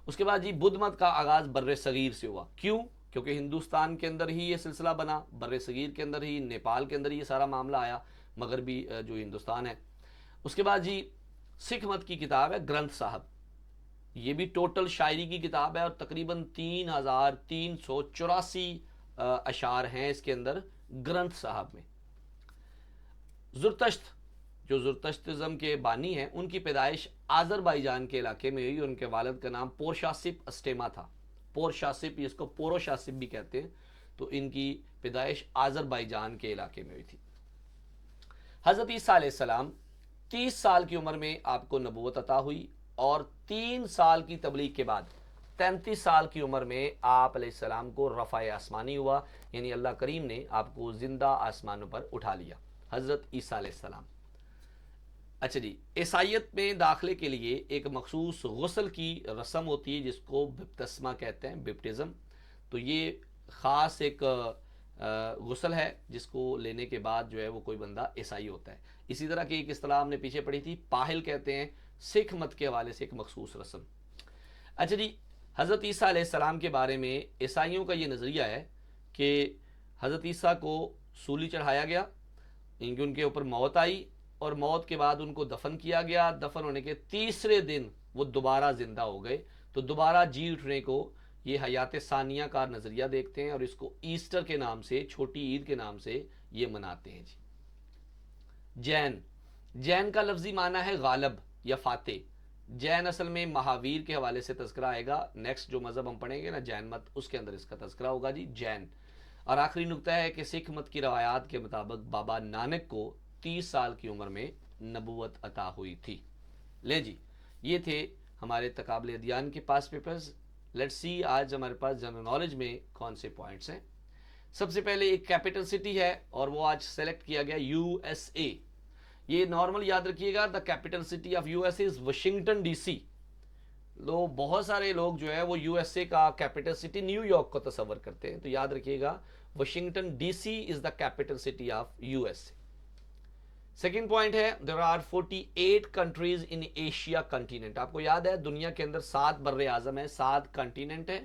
اس کے بعد جی بدھ مت کا آغاز بر صغیر سے ہوا. کیوں؟ کیونکہ ہندوستان کے اندر ہی یہ سلسلہ بنا، بر صغیر کے اندر ہی، نیپال کے اندر یہ سارا معاملہ آیا، مغربی جو ہندوستان ہے. اس کے بعد جی سکھ مت کی کتاب ہے گرنتھ صاحب، یہ بھی ٹوٹل شاعری کی کتاب ہے اور تقریباً 3384 اشعار ہیں اس کے اندر گرنتھ صاحب میں. زرتشت جو زرتشتزم کے بانی ہیں، ان کی پیدائش آذربائیجان کے علاقے میں ہوئی. ان کے والد کا نام پورشاسپ اسٹیما تھا. پورشاسپ، اس کو پوروشاسپ بھی کہتے ہیں. تو ان کی پیدائش آذربائیجان کے علاقے میں ہوئی تھی. حضرت عیسیٰ علیہ السلام 30 سال کی عمر میں آپ کو نبوت عطا ہوئی، اور 3 سال کی تبلیغ کے بعد 33 سال کی عمر میں آپ علیہ السلام کو رفع آسمانی ہوا، یعنی اللہ کریم نے آپ کو زندہ آسمانوں پر اٹھا لیا، حضرت عیسیٰ علیہ السلام. اچھا جی، عیسائیت میں داخلے کے لیے ایک مخصوص غسل کی رسم ہوتی ہے جس کو بپتسمہ کہتے ہیں، بپٹزم. تو یہ خاص ایک غسل ہے جس کو لینے کے بعد جو ہے وہ کوئی بندہ عیسائی ہوتا ہے. اسی طرح کی ایک اصطلاح ہم نے پیچھے پڑھی تھی، پاہل کہتے ہیں، سکھ مت کے حوالے سے ایک مخصوص رسم. اچھا جی، حضرت عیسیٰ علیہ السلام کے بارے میں عیسائیوں کا یہ نظریہ ہے کہ حضرت عیسیٰ کو سولی چڑھایا گیا، ان کے اوپر موت آئی، اور موت کے بعد ان کو دفن کیا گیا. دفن ہونے کے تیسرے دن وہ دوبارہ زندہ ہو گئے. تو دوبارہ جی اٹھنے کو یہ حیات ثانیہ کا نظریہ دیکھتے ہیں، اور اس کو ایسٹر کے نام سے، چھوٹی عید کے نام سے یہ مناتے ہیں. جی جین کا لفظی معنی ہے غالب یا فاتح. جین اصل میں مہاویر کے حوالے سے تذکرہ آئے گا. نیکسٹ جو مذہب ہم پڑھیں گے نا جین مت، اس کے اندر اس کا تذکرہ ہوگا جی جین. اور آخری نقطہ ہے کہ سکھ مت کی روایات کے مطابق بابا نانک کو 30 سال کی عمر میں نبوت عطا ہوئی تھی. لے جی، یہ تھے ہمارے تقابل ادیان کے پاس پیپرز. لیٹس سی آج ہمارے پاس جنرل نالج میں کون سے پوائنٹس ہیں. سب سے پہلے ایک کیپٹل سٹی ہے اور وہ آج سلیکٹ کیا گیا یو ایس اے. یہ نارمل یاد رکھیے گا، the capital city of U S A is Washington D C. بہت سارے لوگ جو ہے وہ یو ایس اے کا کیپٹل سٹی نیو یارک کو تصور کرتے ہیں. تو یاد رکھیے گا Washington D C is the capital city of U S A. Second point ہے there are 48 countries in Asia continent. آپ کو یاد ہے دنیا کے اندر 7 بر اعظم ہیں، 7 کنٹیننٹ ہیں.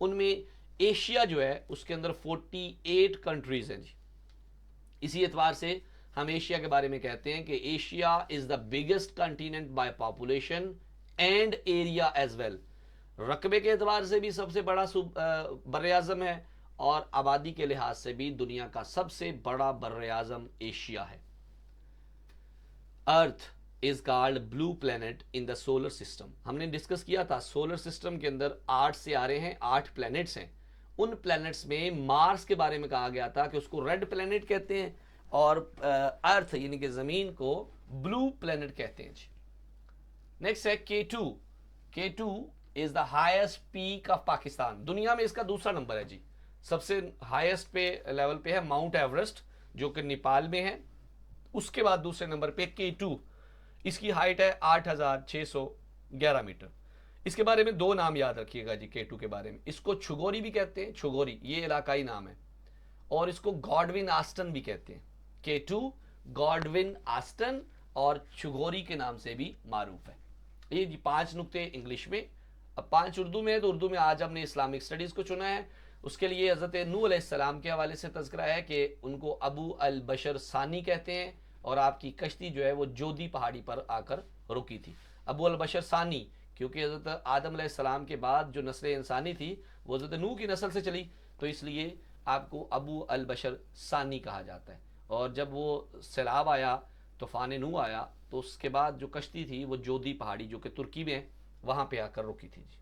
ان میں ایشیا جو ہے اس کے اندر 48 کنٹریز ہیں. جی اسی اعتبار سے ہم ایشیا کے بارے میں کہتے ہیں کہ Asia is the biggest continent by population and area as well. رقبے کے اعتبار سے بھی سب سے بڑا بر اعظم ہے، اور آبادی کے لحاظ سے بھی دنیا کا سب سے بڑا بر اعظم ایشیا ہے. Earth is called blue planet in the solar system. ہم نے ڈسکس کیا تھا سولر سسٹم کے اندر 8 سیارے ہیں، 8 پلینٹس ہیں. ان پلینٹس میں مارس کے بارے میں کہا گیا تھا کہ اس کو ریڈ پلینٹ کہتے ہیں، اور ارتھ یعنی کہ زمین کو بلو پلینٹ کہتے ہیں. نیکسٹ ہے K2. K2 is the highest peak of Pakistan. دنیا میں اس کا دوسرا نمبر ہے جی. سب سے ہائیسٹ پہ لیول پہ ہے ماؤنٹ ایورسٹ جو کہ نیپال میں ہے. اس کے بعد دوسرے نمبر پہ K2. اس کی ہائٹ ہے 8611 میٹر. اس کے بارے میں 2 نام یاد رکھیے گا جی. K2 کے بارے میں اس کو چھگوری بھی کہتے ہیں، چھگوری یہ علاقائی نام ہے، اور اس کو گاڈون آسٹن بھی کہتے ہیں. K2 گاڈون آسٹن اور چھگوری کے نام سے بھی معروف ہے. یہ جی 5 نقطے انگلش میں. اب 5 اردو میں ہے، تو اردو میں آج ہم نے اسلامک اسٹڈیز کو چنا ہے. اس کے لیے حضرت نوح علیہ السلام کے حوالے سے تذکرہ ہے کہ ان کو ابو البشر ثانی کہتے ہیں، اور آپ کی کشتی جو ہے وہ جودی پہاڑی پر آ کر رکی تھی۔ ابو البشر ثانی کیونکہ حضرت آدم علیہ السلام کے بعد جو نسل انسانی تھی وہ حضرت نوح کی نسل سے چلی، تو اس لیے آپ کو ابو البشر ثانی کہا جاتا ہے۔ اور جب وہ سیلاب آیا، طوفان نوح آیا، تو اس کے بعد جو کشتی تھی وہ جودی پہاڑی جو کہ ترکی میں وہاں پہ آ کر رکی تھی جی۔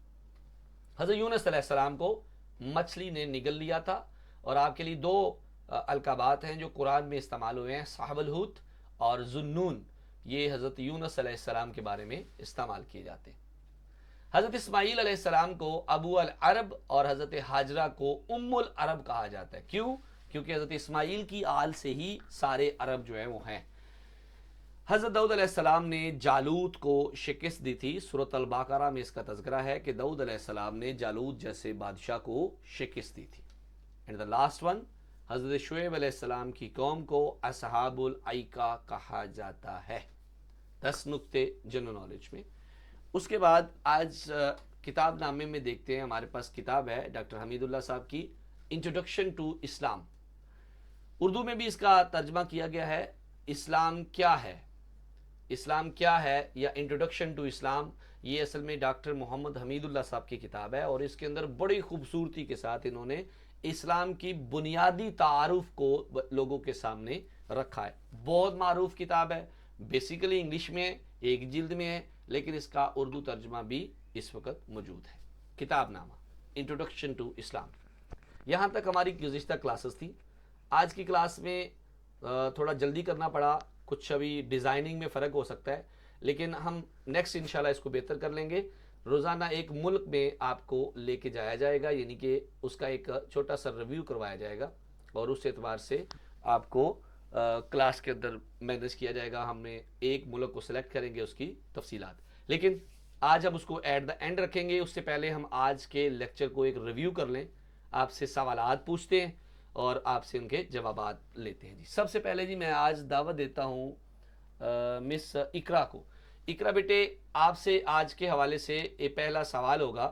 حضرت یونس علیہ السلام کو مچھلی نے نگل لیا تھا، اور آپ کے لیے دو القابات ہیں جو قرآن میں استعمال ہوئے ہیں، صاحب الحوت اور ذُنُّون، یہ حضرت یونس علیہ السلام کے بارے میں استعمال کیے جاتے ہیں۔ حضرت اسماعیل علیہ السلام کو ابو العرب اور حضرت ہاجرہ کو ام العرب کہا جاتا ہے۔ کیوں؟ کیونکہ حضرت اسماعیل کی آل سے ہی سارے عرب جو ہیں وہ ہیں۔ حضرت داؤد علیہ السلام نے جالوت کو شکست دی تھی، سورۃ البقرہ میں اس کا تذکرہ ہے کہ داؤد علیہ السلام نے جالوت جیسے بادشاہ کو شکست دی تھی۔ اینڈ دا لاسٹ ون، حضرت شعیب علیہ السلام کی قوم کو اصحاب الایکہ کہا جاتا ہے۔ 10 نکتے جنرل نالج میں۔ اس کے بعد آج کتاب نامے میں دیکھتے ہیں، ہمارے پاس کتاب ہے ڈاکٹر حمید اللہ صاحب کی انٹروڈکشن ٹو اسلام، اردو میں بھی اس کا ترجمہ کیا گیا ہے، اسلام کیا ہے، اسلام کیا ہے یا انٹروڈکشن ٹو اسلام۔ یہ اصل میں ڈاکٹر محمد حمید اللہ صاحب کی کتاب ہے، اور اس کے اندر بڑی خوبصورتی کے ساتھ انہوں نے اسلام کی بنیادی تعارف کو لوگوں کے سامنے رکھا ہے۔ بہت معروف کتاب ہے، بیسیکلی انگلش میں 1 جلد میں ہے، لیکن اس کا اردو ترجمہ بھی اس وقت موجود ہے۔ کتاب نامہ انٹروڈکشن ٹو اسلام۔ یہاں تک ہماری گزشتہ کلاسز تھی۔ آج کی کلاس میں تھوڑا جلدی کرنا پڑا، کچھ ابھی ڈیزائننگ میں فرق ہو سکتا ہے، لیکن ہم نیکسٹ انشاءاللہ اس کو بہتر کر لیں گے۔ روزانہ ایک ملک میں آپ کو لے کے جایا جائے گا، یعنی کہ اس کا ایک چھوٹا سا ریویو کروایا جائے گا، اور اس اعتبار سے آپ کو کلاس کے اندر مینیج کیا جائے گا۔ ہم نے ایک ملک کو سلیکٹ کریں گے، اس کی تفصیلات، لیکن آج ہم اس کو ایٹ دا اینڈ رکھیں گے۔ اس سے پہلے ہم آج کے لیکچر کو ایک ریویو کر لیں، آپ سے سوالات پوچھتے ہیں اور آپ سے ان کے جوابات لیتے ہیں جی۔ سب سے پہلے جی میں آج دعوت دیتا ہوں مس اقرا کو۔ اقرا بیٹے، آپ سے آج کے حوالے سے یہ پہلا سوال ہوگا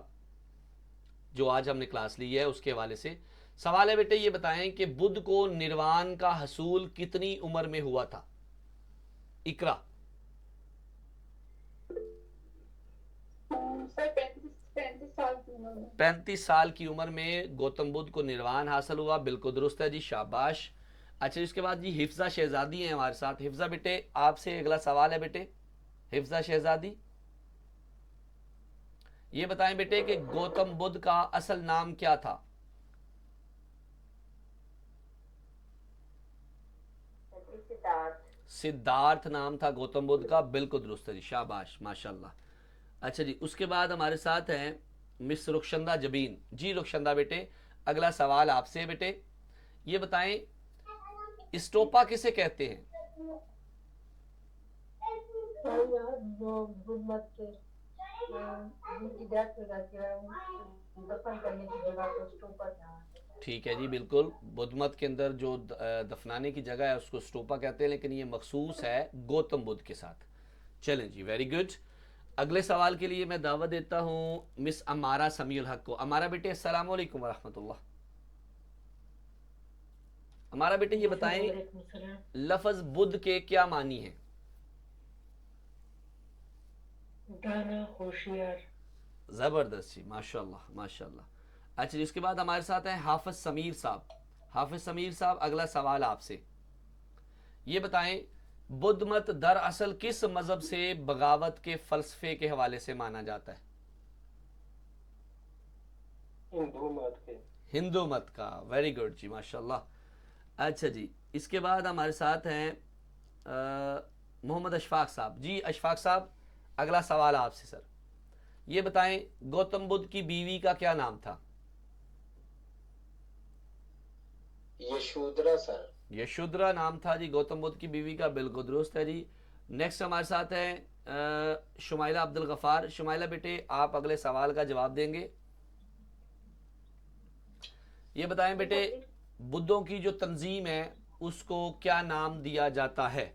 جو آج ہم نے کلاس لی ہے، اس کے حوالے سے سوال ہے بیٹے، یہ بتائیں کہ بدھ کو نروان کا حصول کتنی عمر میں ہوا تھا؟ اقرا۔ سر 35 سال کی عمر میں۔ 35 سال کی عمر میں گوتم بدھ کو نروان حاصل ہوا، بالکل درست ہے جی، شاباش۔ اچھا، اس کے بعد جی حفظہ شہزادی ہیں ہمارے ساتھ۔ حفظہ بیٹے، آپ سے اگلا سوال ہے بیٹے، حفظہ شہزادی، یہ بتائیں بیٹے کہ گوتم بدھ کا اصل نام کیا تھا؟ سدھارتھ نام تھا گوتم بدھ کا، بالکل درست ہے جی، شاباش، ماشاءاللہ۔ اچھا جی، اس کے بعد ہمارے ساتھ ہیں مس رخشندہ جبین۔ جی رخشندہ بیٹے، اگلا سوال آپ سے بیٹے، یہ بتائیں اسٹوپا کسے کہتے ہیں؟ جو بدھ مت کے جن کی ڈیتھ ہو جاتی ہے دفن کرنے کی جگہ کو اسٹوپا کہا ہے۔ ٹھیک ہے جی، بالکل، بدھ مت کے اندر جو دفنانے کی جگہ ہے اس کو اسٹوپا کہتے ہیں، لیکن یہ مخصوص ہے گوتم بدھ کے ساتھ۔ چلیں جی، ویری گڈ۔ اگلے سوال کے لیے میں دعوت دیتا ہوں مس امارہ سمیع الحق کو۔ امارہ بیٹے، السلام علیکم ورحمۃ اللہ۔ امارہ بیٹے، یہ بتائیں لفظ بدھ کے کیا معنی ہیں؟ دانا، ہوشیار۔ زبردست جی، ماشاءاللہ ماشاءاللہ۔ اچھا جی، اس کے بعد ہمارے ساتھ ہیں حافظ سمیر صاحب۔ حافظ سمیر صاحب، اگلا سوال آپ سے، یہ بتائیں بدھ مت دراصل کس مذہب سے بغاوت کے فلسفے کے حوالے سے مانا جاتا ہے؟ ہندو مت کے۔ ہندو مت کا، ویری گڈ جی، ماشاءاللہ۔ اچھا جی، اس کے بعد ہمارے ساتھ ہیں محمد اشفاق صاحب۔ جی اشفاق صاحب، اگلا سوال آپ سے سر، یہ بتائیں گوتم بدھ کی بیوی کا کیا نام تھا؟ یشودرا سر۔ یشودرا نام تھا جی گوتم بدھ کی بیوی کا، بالکل درست ہے جی۔ نیکسٹ ہمارے ساتھ ہیں شمائلہ عبد الغفار۔ شمائلہ بیٹے، آپ اگلے سوال کا جواب دیں گے۔ یہ بتائیں بیٹے بدھوں کی جو تنظیم ہے اس کو کیا نام دیا جاتا ہے؟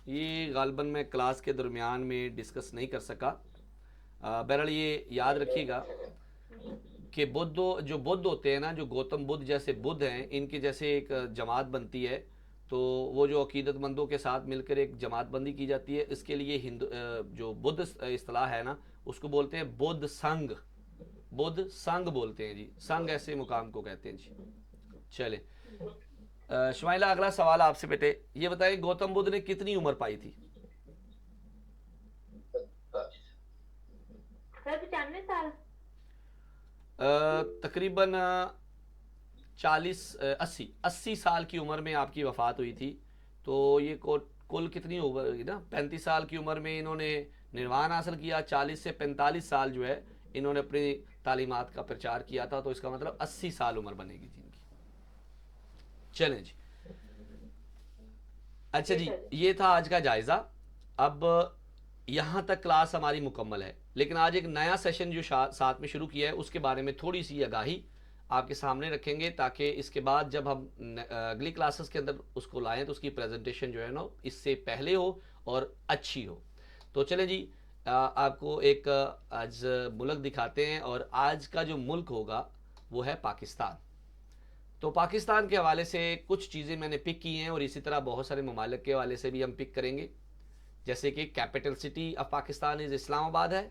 یہ غالباً میں کلاس کے درمیان میں ڈسکس نہیں کر سکا، بہرحال یہ یاد رکھیے گا۔ کہ جو بدھ ہوتے ہیں نا، جو گوتم بدھ جیسے بدھ ہیں، ان کی جیسے ایک جماعت بنتی ہے، تو وہ جو عقیدت مندوں کے ساتھ مل کر ایک جماعت بندی کی جاتی ہے، اس کے لیے جو بدھ اصطلاح ہے نا، اس کو بولتے ہیں بدھ سنگھ، بدھ سنگھ بولتے ہیں جی، سنگھ ایسے مقام کو کہتے ہیں جی۔ چلیں شمائلہ، اگلا سوال آپ سے بیٹے، یہ بتائیں گوتم بدھ نے کتنی عمر پائی تھی؟ سر 95 سال؟ تقریباً 80 سال کی عمر میں آپ کی وفات ہوئی تھی، تو یہ کل کتنی عمر ہوگی نا، 35 سال کی عمر میں انہوں نے نروان حاصل کیا، 40 سے 45 سال جو ہے انہوں نے اپنی تعلیمات کا پرچار کیا تھا، تو اس کا مطلب 80 سال عمر بنے گی جی ان کی۔ چلیں جی، اچھا جی، یہ تھا آج کا جائزہ۔ اب یہاں تک کلاس ہماری مکمل ہے، لیکن آج ایک نیا سیشن جو ساتھ میں شروع کیا ہے اس کے بارے میں تھوڑی سی آگاہی آپ کے سامنے رکھیں گے، تاکہ اس کے بعد جب ہم اگلی کلاسز کے اندر اس کو لائیں تو اس کی پریزنٹیشن جو ہے نا اس سے پہلے ہو اور اچھی ہو۔ تو چلیں جی، آپ کو ایک آج ملک دکھاتے ہیں، اور آج کا جو ملک ہوگا وہ ہے پاکستان۔ تو پاکستان کے حوالے سے کچھ چیزیں میں نے پک کی ہیں، اور اسی طرح بہت سارے ممالک کے حوالے سے بھی ہم پک کریں گے، جیسے کہ کیپٹل سٹی آف پاکستان از اسلام آباد ہے،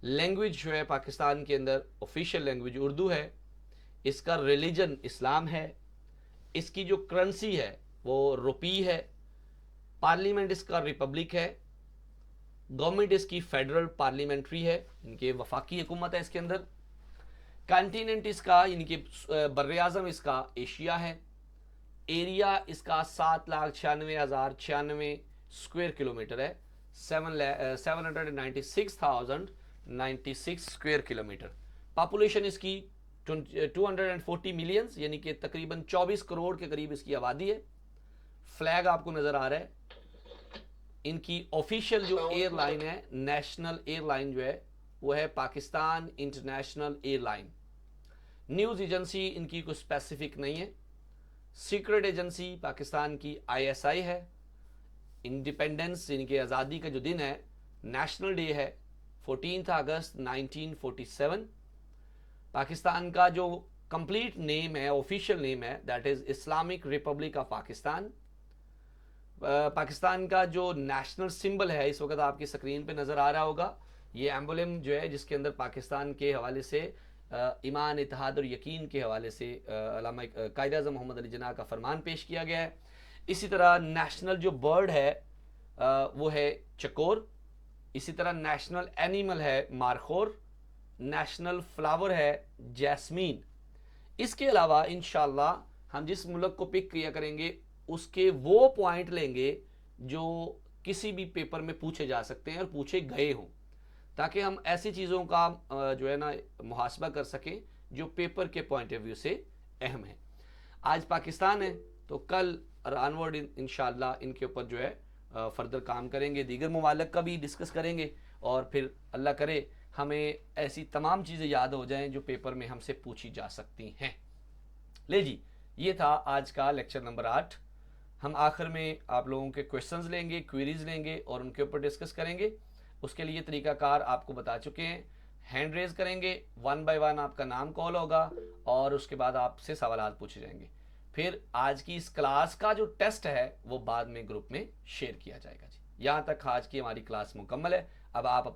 لینگویج جو ہے پاکستان کے اندر آفیشیل لینگویج اردو ہے، اس کا ریلیجن اسلام ہے، اس کی جو کرنسی ہے وہ روپی ہے، پارلیمنٹ اس کا ریپبلک ہے، گورنمنٹ اس کی فیڈرل پارلیمنٹری ہے، ان کے وفاقی حکومت ہے اس کے اندر، کانٹیننٹ اس کا یعنی کہ بر اعظم اس کا ایشیا ہے، ایریا اس کا 7,96,096 اسکوائر کلومیٹر ہے، 796,096 اسکوائر کلومیٹر، پاپولیشن اس کی 240 ملینز یعنی کہ تقریباً 24 کروڑ کے قریب اس کی آبادی ہے۔ فلیگ آپ کو نظر آ رہا ہے، ان کی آفیشیل جو ایئر لائن ہے، نیشنل ایئر لائن جو ہے وہ ہے Pakistan international airline. News agency ان کی کوئی اسپیسیفک نہیں ہے، سیکرٹ ایجنسی پاکستان کی ISI ہے، انڈیپینڈنس یعنی کہ آزادی کا جو دن ہے، نیشنل ڈے ہے 14 اگست 1947۔ پاکستان کا جو کمپلیٹ نیم ہے، آفیشیل نیم ہے، that is Islamic republic of Pakistan. Pakistan کا جو نیشنل سمبل ہے اس وقت آپ کی سکرین پہ نظر آ رہا ہوگا، یہ ایمبولم جو ہے جس کے اندر پاکستان کے حوالے سے ایمان، اتحاد اور یقین کے حوالے سے علامہ قائد اعظم محمد علی جناح کا فرمان پیش کیا گیا ہے۔ اسی طرح نیشنل جو برڈ ہے وہ ہے چکور، اسی طرح نیشنل اینیمل ہے مارخور، نیشنل فلاور ہے جیسمین۔ اس کے علاوہ انشاءاللہ ہم جس ملک کو پک کیا کریں گے اس کے وہ پوائنٹ لیں گے جو کسی بھی پیپر میں پوچھے جا سکتے ہیں اور پوچھے گئے ہوں، تاکہ ہم ایسی چیزوں کا جو ہے نا محاسبہ کر سکیں جو پیپر کے پوائنٹ آف ویو سے اہم ہیں۔ آج پاکستان ہے تو کل آنورڈ انشاءاللہ ان کے اوپر جو ہے فردر کام کریں گے، دیگر ممالک کا بھی ڈسکس کریں گے، اور پھر اللہ کرے ہمیں ایسی تمام چیزیں یاد ہو جائیں جو پیپر میں ہم سے پوچھی جا سکتی ہیں۔ لے جی، یہ تھا آج کا لیکچر نمبر 8۔ ہم آخر میں آپ لوگوں کے کویشچنز لیں گے، کوئریز لیں گے اور ان کے اوپر ڈسکس کریں گے۔ اس کے لیے طریقہ کار آپ کو بتا چکے ہیں، ہینڈ ریز کریں گے، 1 بائی 1 آپ کا نام کال ہوگا، اور اس کے بعد آپ سے سوالات پوچھے جائیں گے۔ پھر آج کی اس کلاس کا جو ٹیسٹ ہے وہ بعد میں گروپ میں شیئر کیا جائے گا جی۔ یہاں تک آج کی ہماری کلاس مکمل ہے۔ اب آپ